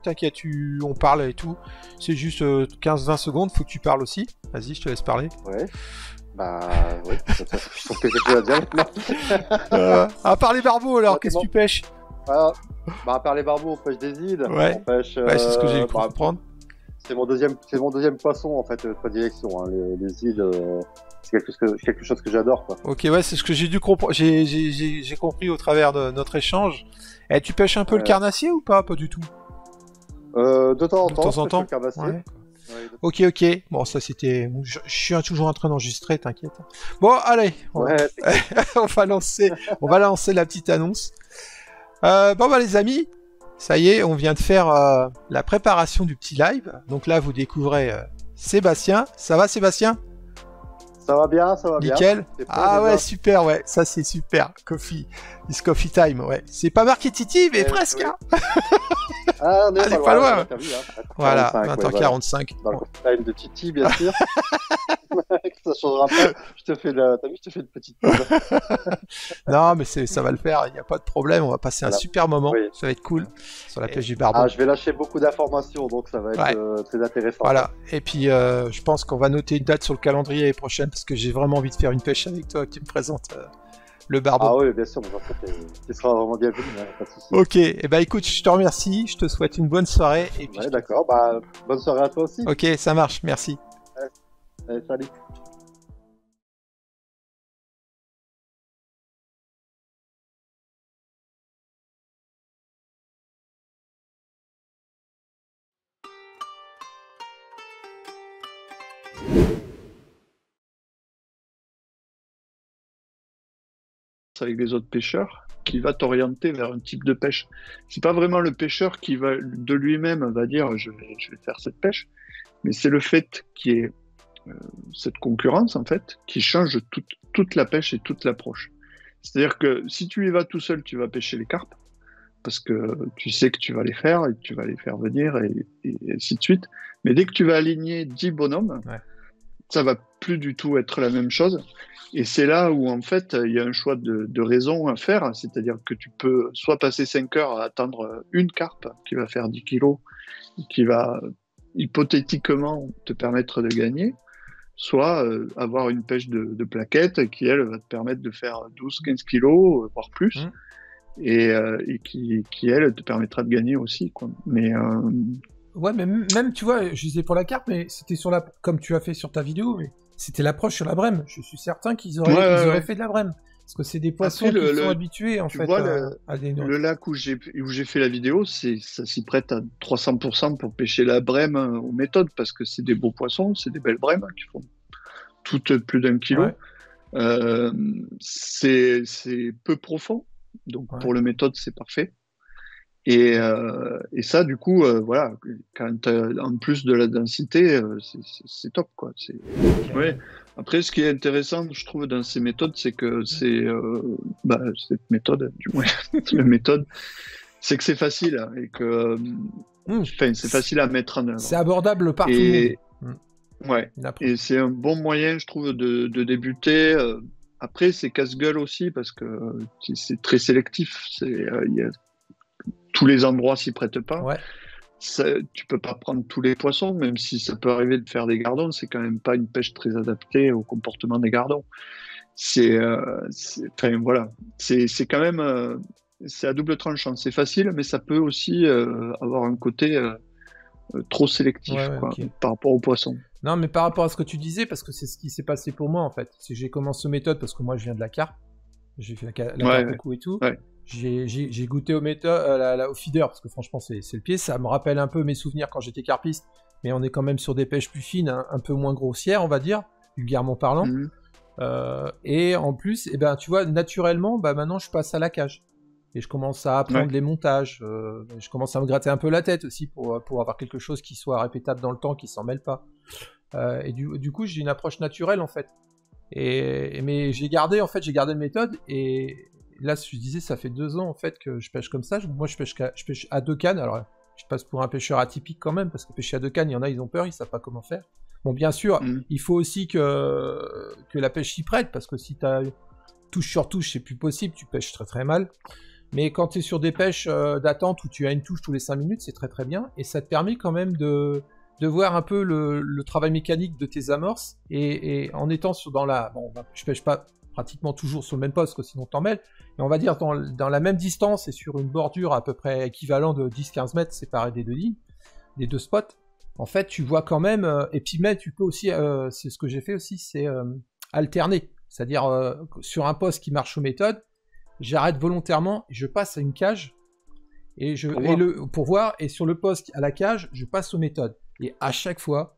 t'inquiète, on parle et tout. C'est juste 15-20 secondes, faut que tu parles aussi. Vas-y, je te laisse parler. Ouais. Bah, oui, je trouve que quelque chose à dire maintenant. À part les barbeaux, alors, qu'est-ce que tu pêches? Bah, à part les barbeaux, on pêche des îles. Ouais, on pêche, ouais c'est ce que j'ai cru comprendre. C'est mon deuxième poisson, en fait, de prédilection. Hein. Les îles, c'est quelque chose que j'adore, quoi. Ok, ouais, c'est ce que j'ai dû comprendre. J'ai compris au travers de notre échange. Et tu pêches un peu le carnassier ou pas? Pas du tout. De temps en temps. De temps en temps. Le carnassier. Ouais. Ok. Bon, ça c'était. Je suis toujours en train d'enregistrer, t'inquiète. Bon, allez. On va lancer la petite annonce. Bon, bah, les amis, ça y est, on vient de faire la préparation du petit live. Donc là, vous découvrez Sébastien. Ça va, Sébastien? Ça va bien, ça va bien. Nickel. Ah ouais, super, ouais. Ça, c'est super. It's coffee time, ouais. C'est pas marqué Titi, mais presque, hein. Ah, on est pas loin. Hein. Voilà, 20h45. Dans le coffee time de Titi, bien sûr. Ça changera pas. T'as vu, je te fais une petite pub. Non, mais ça va le faire. Il n'y a pas de problème. On va passer un super moment. Oui. Ça va être cool sur la pêche du barbeau. Ah, je vais lâcher beaucoup d'informations, donc ça va être très intéressant. Voilà. Et puis, je pense qu'on va noter une date sur le calendrier l'année prochaine parce que j'ai vraiment envie de faire une pêche avec toi. Tu me présentes le barbeau. Ah oui, bien sûr. Tu seras vraiment bienvenu. Pas de souci. Ok. Et bah écoute, je te remercie. Je te souhaite une bonne soirée. Et puis, d'accord. Bah, bonne soirée à toi aussi. Ok, ça marche. Merci. Allez, salut. Avec les autres pêcheurs, qui va t'orienter vers un type de pêche. C'est pas vraiment le pêcheur qui va de lui-même va dire je vais faire cette pêche, mais c'est le fait qu'il y ait cette concurrence en fait qui change toute la pêche et toute l'approche. C'est-à-dire que si tu y vas tout seul, tu vas pêcher les carpes parce que tu sais que tu vas les faire et que tu vas les faire venir et ainsi de suite. Mais dès que tu vas aligner 10 bonhommes, ça va plus du tout être la même chose. Et c'est là où, en fait, il y a un choix de raison à faire. C'est-à-dire que tu peux soit passer 5 heures à attendre une carpe qui va faire 10 kilos, qui va hypothétiquement te permettre de gagner, soit avoir une pêche de plaquettes qui, elle, va te permettre de faire 12-15 kilos, voire plus, et qui, elle, te permettra de gagner aussi, quoi. Mais... Ouais, mais même, tu vois, je disais pour la carpe, mais c'était comme tu as fait sur ta vidéo, mais c'était l'approche sur la brème. Je suis certain qu'ils auraient fait de la brème. Parce que c'est des poissons qui sont habitués, en fait, à des noix. Le lac où j'ai fait la vidéo, ça s'y prête à 300% pour pêcher la brème aux méthodes, parce que c'est des beaux poissons, c'est des belles brèmes qui font toutes plus d'1 kilo. C'est peu profond, donc pour le méthode, c'est parfait. Et ça, du coup, voilà, quand en plus de la densité, c'est top, quoi. Ouais. Après, ce qui est intéressant, je trouve, dans ces méthodes, c'est que cette méthode, du moins, la méthode, c'est que c'est facile et que, c'est facile à mettre en œuvre. C'est abordable par tout le monde. Ouais. Et c'est un bon moyen, je trouve, de débuter. Après, c'est casse-gueule aussi parce que c'est très sélectif. Tous les endroits s'y prêtent pas. Tu peux pas prendre tous les poissons, même si ça peut arriver de faire des gardons, c'est quand même pas une pêche très adaptée au comportement des gardons. Voilà, c'est quand même, c'est à double tranchant. C'est facile, mais ça peut aussi avoir un côté trop sélectif par rapport aux poissons. Non, mais par rapport à ce que tu disais, parce que c'est ce qui s'est passé pour moi en fait. C'est que j'ai commencé méthode parce que moi je viens de la carpe. J'ai fait la carpe au cou et tout. J'ai goûté aux méthodes, au feeder, parce que franchement c'est le pied. Ça me rappelle un peu mes souvenirs quand j'étais carpiste, mais on est quand même sur des pêches plus fines, un peu moins grossières, on va dire, vulgairement parlant. Et en plus, tu vois, naturellement, maintenant je passe à la cage. Et je commence à apprendre les montages. Je commence à me gratter un peu la tête aussi pour avoir quelque chose qui soit répétable dans le temps, qui s'en mêle pas. Et du coup, j'ai une approche naturelle en fait. Mais j'ai gardé une méthode et là, je disais, ça fait 2 ans en fait que je pêche comme ça. Moi, je pêche à 2 cannes. Alors, je passe pour un pêcheur atypique quand même, parce que pêcher à 2 cannes, il y en a, ils ont peur, ils savent pas comment faire. Bon, bien sûr, il faut aussi que la pêche s'y prête, parce que si t'as touche sur touche, c'est plus possible, tu pêches très très mal. Mais quand tu es sur des pêches d'attente où tu as une touche tous les 5 minutes, c'est très très bien. Et ça te permet quand même de voir un peu le travail mécanique de tes amorces. Et en étant dans la... Bon, je pêche pas pratiquement toujours sur le même poste, sinon t'en mêles. Mais on va dire dans la même distance et sur une bordure à peu près équivalent de 10-15 mètres séparés des deux lignes, des deux spots. En fait, tu vois quand même... et puis mais tu peux aussi... c'est ce que j'ai fait aussi, c'est alterner. C'est-à-dire, sur un poste qui marche aux méthodes, j'arrête volontairement, je passe à une cage, pour voir, et sur le poste à la cage, je passe aux méthodes. Et à chaque fois,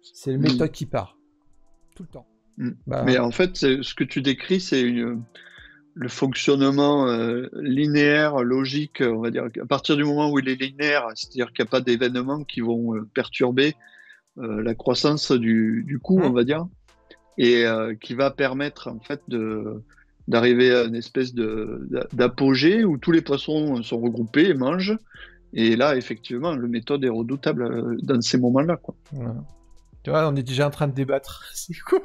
c'est le méthode qui part. Tout le temps. Mais en fait, ce que tu décris, c'est le fonctionnement linéaire, logique, on va dire. À partir du moment où il est linéaire, c'est-à-dire qu'il n'y a pas d'événements qui vont perturber la croissance du coût, on va dire, et qui va permettre en fait d'arriver à une espèce d'apogée où tous les poissons sont regroupés et mangent. Et là, effectivement, le méthode est redoutable dans ces moments-là, quoi. Ouais. Tu vois, on est déjà en train de débattre. C'est cool.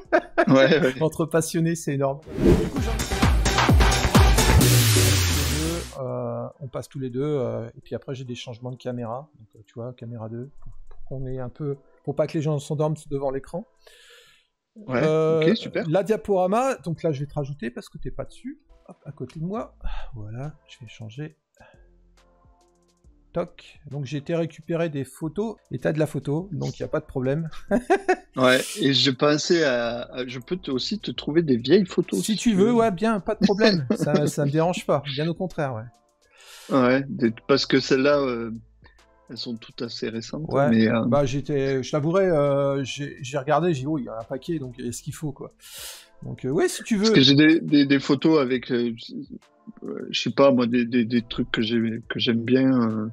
Ouais. Entre passionnés, c'est énorme. Du coup, on passe tous les deux. Et puis après, j'ai des changements de caméra. Donc, tu vois, caméra 2. Pour qu'on ait un peu... Pour pas que les gens s'endorment devant l'écran. Ouais, ok, super. La diaporama, donc là, je vais te rajouter parce que t'es pas dessus. Hop, à côté de moi. Voilà, je vais changer. Toc. Donc j'ai été récupérer des photos, l'état de la photo, donc il n'y a pas de problème. Ouais, et je pensais je peux aussi te trouver des vieilles photos. Si tu veux, ouais, bien, pas de problème. ça me dérange pas, bien au contraire, ouais. Ouais, parce que celles-là, elles sont toutes assez récentes. Ouais, mais, bah je t'avouerai, j'ai regardé, j'ai dit, oh, il y a un paquet, donc est-ce qu'il faut, quoi. Donc, ouais, si tu veux. Parce que j'ai des photos avec, je sais pas, moi, des trucs que j'aime bien.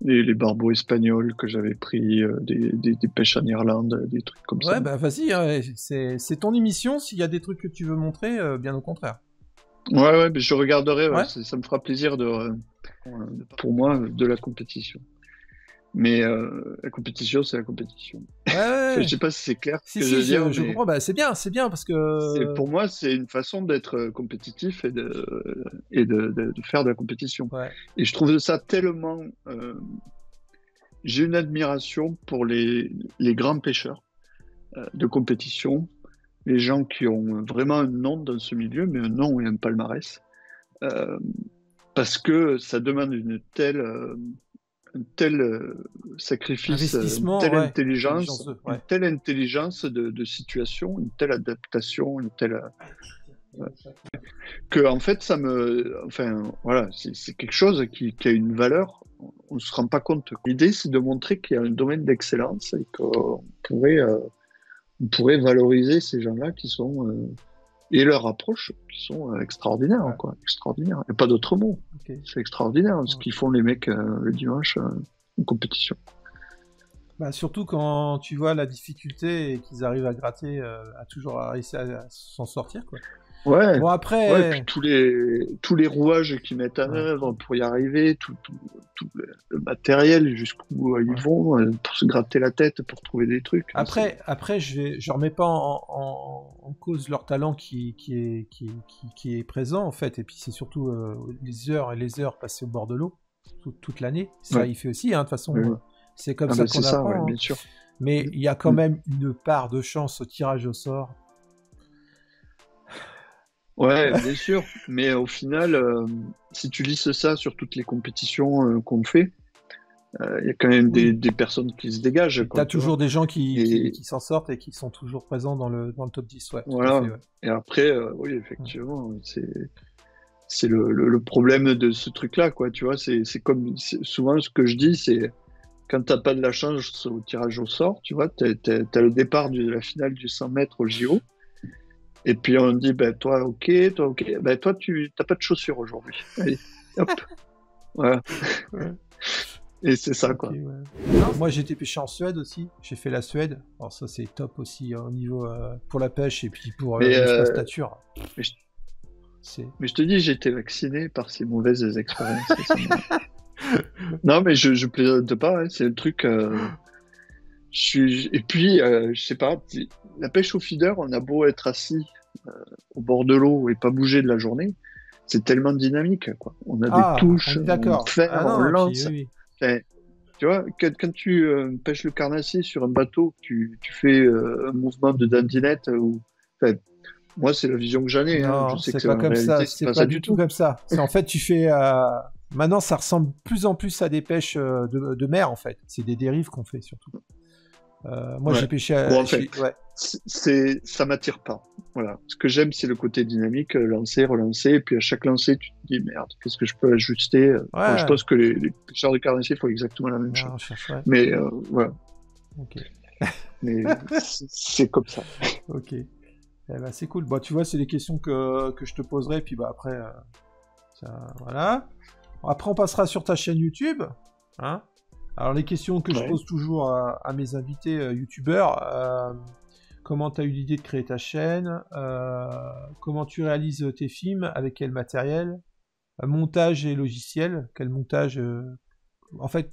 Les barbeaux espagnols que j'avais pris, des pêches en Irlande, des trucs comme ça. Ouais, bah vas-y, hein, c'est ton émission, s'il y a des trucs que tu veux montrer, bien au contraire. Ouais, mais je regarderai, Ouais. Ça me fera plaisir pour moi, de la compétition. Mais la compétition, c'est la compétition. Ouais. Je sais pas si c'est clair ce que je veux dire. Je comprends, bah c'est bien parce que... Pour moi, c'est une façon d'être compétitif et de faire de la compétition. Ouais. Et je trouve ça tellement... J'ai une admiration pour les grands pêcheurs de compétition, les gens qui ont vraiment un nom dans ce milieu, mais un nom et un palmarès, parce que ça demande un tel sacrifice, une telle intelligence, une telle intelligence de situation, une telle adaptation, une telle... que en fait c'est quelque chose qui a une valeur, on se rend pas compte. L'idée, c'est de montrer qu'il y a un domaine d'excellence et qu'on pourrait valoriser ces gens-là qui sont et leur approche qui sont extraordinaires, quoi, extraordinaires. Il n'y a pas d'autre mot. Okay. C'est extraordinaire ce qu'ils font les mecs le dimanche en compétition. Bah, surtout quand tu vois la difficulté et qu'ils arrivent à gratter, à toujours réussir à s'en sortir, quoi. Ouais. Bon, après... puis tous les rouages qu'ils mettent en œuvre pour y arriver, tout le matériel jusqu'où ils vont pour se gratter la tête, pour trouver des trucs. Après, je remets pas en cause leur talent qui est présent en fait, et puis c'est surtout les heures et les heures passées au bord de l'eau toute l'année. Ça, il fait aussi, hein, de toute façon. C'est comme ça qu'on apprend. Bien sûr. Mais il y a quand même une part de chance au tirage au sort. Ouais, bien sûr. Mais au final, si tu lisses ça sur toutes les compétitions qu'on fait, il y a quand même des personnes qui se dégagent. Tu as toujours des gens qui s'en sortent et qui sont toujours présents dans le top 10. Ouais, voilà. Fait, Et après, oui, effectivement, c'est le problème de ce truc-là, quoi. Tu vois, c'est comme souvent ce que je dis, c'est quand t'as pas de la chance au tirage au sort, tu vois, t'as le départ de la finale du 100 mètres au JO. Et puis on dit, toi, ok, toi, tu n'as pas de chaussures aujourd'hui. Allez, hop. Voilà. Et c'est ça, quoi. Okay, ouais. Moi, j'ai été pêché en Suède aussi. J'ai fait la Suède. Alors ça, c'est top aussi au niveau pour la pêche et puis pour la stature. Mais je te dis, j'ai été vacciné par ces mauvaises expériences. Non, mais je plaisante pas. Hein, c'est le truc... Et puis, je sais pas, la pêche au feeder, on a beau être assis au bord de l'eau et pas bouger de la journée, c'est tellement dynamique, quoi. On a des touches, on fait, on lance. Oui. Tu vois, quand tu pêches le carnassier sur un bateau, tu fais un mouvement de dandinette, moi, c'est la vision que j'en ai. Non, je sais que c'est pas comme ça. C'est pas du tout comme ça. En fait, tu fais. Maintenant, ça ressemble de plus en plus à des pêches de mer, en fait. C'est des dérives qu'on fait surtout. Moi, j'ai pêché. Ça m'attire pas. Voilà. Ce que j'aime, c'est le côté dynamique, lancer, relancer, et puis à chaque lancer, tu te dis merde, qu'est-ce que je peux ajuster. Bon, je pense que les pêcheurs de carnassier font exactement la même chose. Mais voilà. Ok. Mais c'est comme ça. Ok. Eh ben, c'est cool. Bon, tu vois, c'est les questions que je te poserai, puis après, voilà. Après, on passera sur ta chaîne YouTube. Hein. Alors, les questions que je pose toujours à mes invités youtubeurs, comment tu as eu l'idée de créer ta chaîne, comment tu réalises tes films, avec quel matériel, montage et logiciel, quel montage, en fait,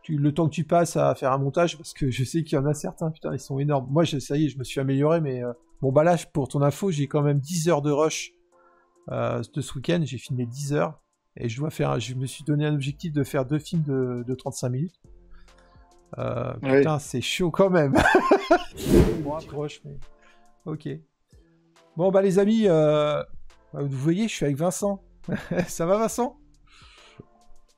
le temps que tu passes à faire un montage, parce que je sais qu'il y en a certains, putain, ils sont énormes. Moi, ça y est, je me suis amélioré, mais bon, bah là, pour ton info, j'ai quand même 10 heures de rush de ce week-end, j'ai filmé 10 heures. Et je me suis donné un objectif de faire 2 films de 35 minutes. Putain, c'est chaud quand même. Bon, approche, mais... Ok. Bon, bah les amis, vous voyez, je suis avec Vincent. Ça va, Vincent ?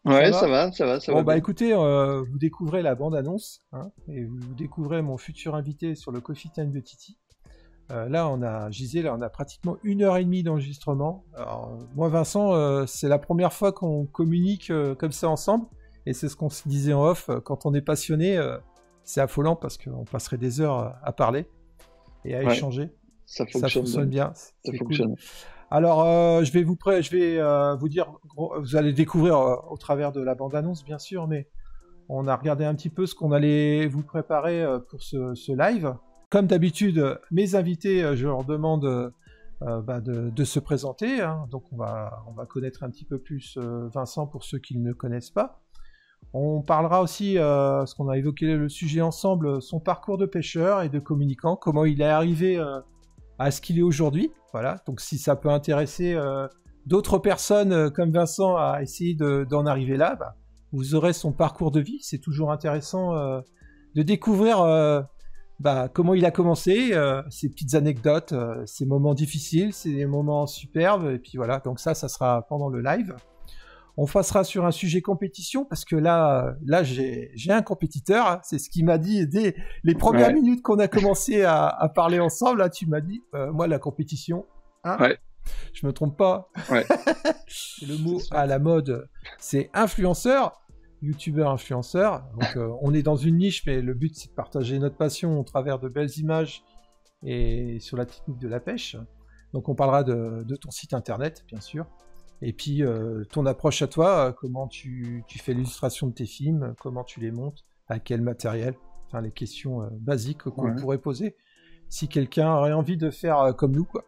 Ouais, ça va. Bon, bah écoutez, vous découvrez la bande-annonce, hein, et vous découvrez mon futur invité sur le Coffee Time de Titi. Là, on a pratiquement 1h30 d'enregistrement. Alors, moi, Vincent, c'est la première fois qu'on communique comme ça ensemble, et c'est ce qu'on se disait en off. Quand on est passionné, c'est affolant parce qu'on passerait des heures à parler et à échanger. Ça fonctionne bien. Ça fonctionne. Cool. Alors, je vais vous dire, vous allez découvrir au travers de la bande-annonce, bien sûr, mais on a regardé un petit peu ce qu'on allait vous préparer pour ce live. Comme d'habitude, mes invités, je leur demande de se présenter. Hein. Donc, on va connaître un petit peu plus Vincent pour ceux qui ne le connaissent pas. On parlera aussi, ce qu'on a évoqué le sujet ensemble, son parcours de pêcheur et de communicant, comment il est arrivé à ce qu'il est aujourd'hui. Voilà. Donc, si ça peut intéresser d'autres personnes comme Vincent à essayer d'en arriver là, vous aurez son parcours de vie. C'est toujours intéressant de découvrir... comment il a commencé, ses petites anecdotes, ses moments difficiles, ses moments superbes, et puis voilà, donc ça sera pendant le live. On passera sur un sujet compétition, parce que là j'ai un compétiteur, hein, c'est ce qu'il m'a dit dès les premières minutes qu'on a commencé à parler ensemble, là tu m'as dit, moi la compétition, hein, je me trompe pas, le mot à la mode, c'est influenceur, youtubeur influenceur, donc on est dans une niche, mais le but c'est de partager notre passion au travers de belles images et sur la technique de la pêche. Donc on parlera de ton site internet, bien sûr, et puis ton approche à toi, comment tu fais l'illustration de tes films, comment tu les montes, à quel matériel, enfin les questions basiques qu'on pourrait poser si quelqu'un aurait envie de faire comme nous, quoi.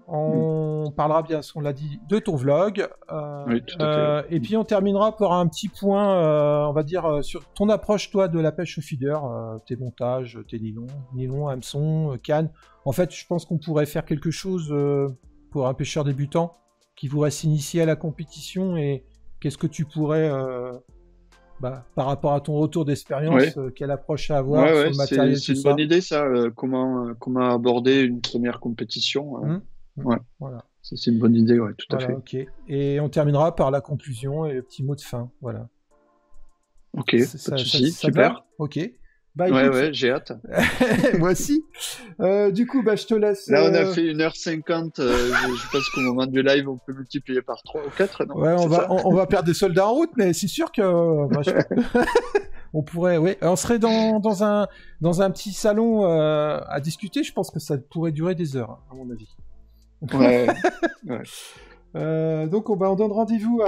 On parlera bien, on l'a dit, de ton vlog. Oui, tout à fait. Et puis on terminera par un petit point, on va dire, sur ton approche, toi, de la pêche au feeder, tes montages, tes nylons, hameçons, cannes. En fait, je pense qu'on pourrait faire quelque chose pour un pêcheur débutant qui voudrait s'initier à la compétition. Et qu'est-ce que tu pourrais, par rapport à ton retour d'expérience, quelle approche à avoir sur le matériel, c'est une bonne idée, ça. Comment aborder une première compétition. Voilà. Ça, c'est une bonne idée, tout à fait. Ok. Et on terminera par la conclusion et le petit mot de fin, voilà. Ok, pas de souci, super. Ok. Écoute, j'ai hâte. Moi aussi. Du coup, je te laisse... Là, on a fait 1h50. Je pense qu'au moment du live, on peut multiplier par 3 ou 4, non ? Ouais, on va perdre des soldats en route, mais c'est sûr que... on pourrait... Oui, on serait dans un petit salon à discuter. Je pense que ça pourrait durer des heures, à mon avis. Donc on donne rendez-vous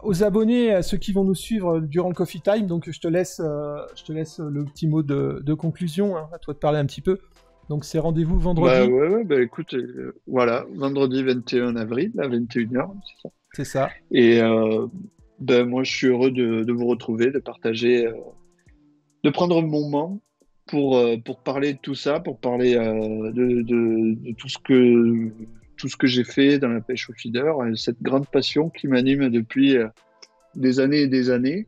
aux abonnés, à ceux qui vont nous suivre durant le Coffee Time. Donc je te laisse le petit mot de conclusion, hein, à toi de parler un petit peu. Donc c'est rendez-vous vendredi. Écoute, voilà, vendredi 21 avril à 21h, c'est ça. C'est ça. Et moi je suis heureux de vous retrouver, de partager, de prendre un moment pour parler de tout ça, pour parler de tout ce que tout ce que j'ai fait dans la pêche au feeder, cette grande passion qui m'anime depuis des années et des années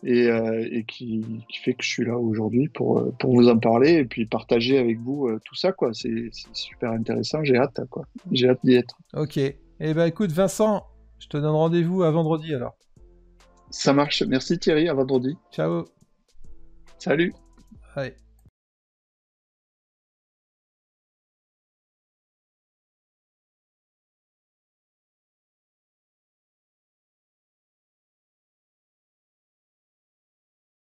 et qui fait que je suis là aujourd'hui pour vous en parler et puis partager avec vous tout ça, quoi. C'est super intéressant, j'ai hâte, quoi. J'ai hâte d'y être. Ok. Eh ben écoute Vincent, je te donne rendez-vous à vendredi alors. Ça marche. Merci Thierry, à vendredi. Ciao. Salut. Allez.